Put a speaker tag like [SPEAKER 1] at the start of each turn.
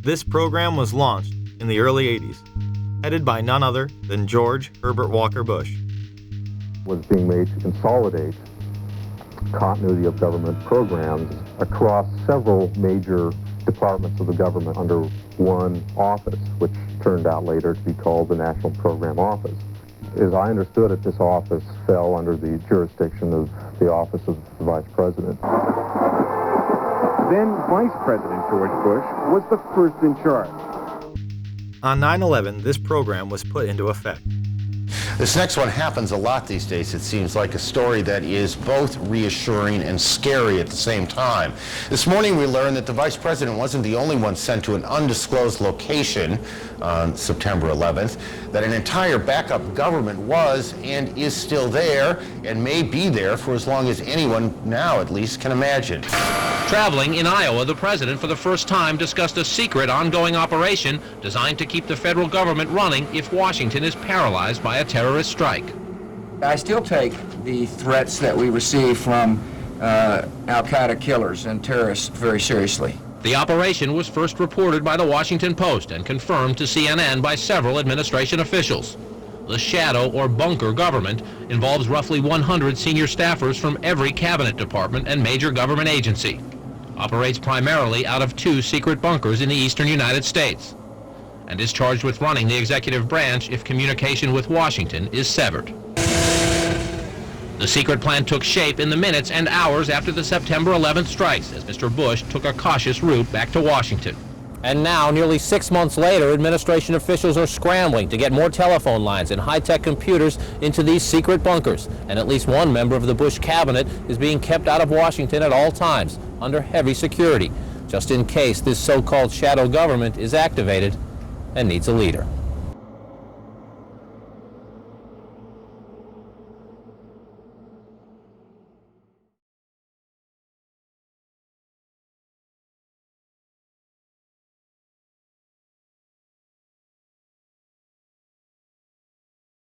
[SPEAKER 1] This program was launched in the early 80s, headed by none other than George Herbert Walker Bush.
[SPEAKER 2] Was being made to consolidate continuity of government programs across several major departments of the government under one office, which turned out later to be called the National Program Office. As I understood it, this office fell under the jurisdiction of the Office of the Vice President.
[SPEAKER 3] Then Vice President George Bush was the first in charge.
[SPEAKER 1] On 9/11, this program was put into effect.
[SPEAKER 4] This next one happens a lot these days. It seems like a story that is both reassuring and scary at the same time. This morning we learned that the Vice President wasn't the only one sent to an undisclosed location on September 11th, that an entire backup government was and is still there and may be there for as long as anyone now at least can imagine.
[SPEAKER 5] Traveling in Iowa, the president for the first time discussed a secret ongoing operation designed to keep the federal government running if Washington is paralyzed by a terrorist strike.
[SPEAKER 6] I still take the threats that we receive from al-Qaeda killers and terrorists very seriously.
[SPEAKER 5] The operation was first reported by the Washington Post and confirmed to CNN by several administration officials. The shadow or bunker government involves roughly 100 senior staffers from every cabinet department and major government agency. Operates primarily out of 2 secret bunkers in the eastern United States, and is charged with running the executive branch if communication with Washington is severed. The secret plan took shape in the minutes and hours after the September 11th strikes, as Mr. Bush took a cautious route back to Washington.
[SPEAKER 7] And now, nearly 6 months later, administration officials are scrambling to get more telephone lines and high-tech computers into these secret bunkers. And at least one member of the Bush cabinet is being kept out of Washington at all times, under heavy security, just in case this so-called shadow government is activated and needs a leader.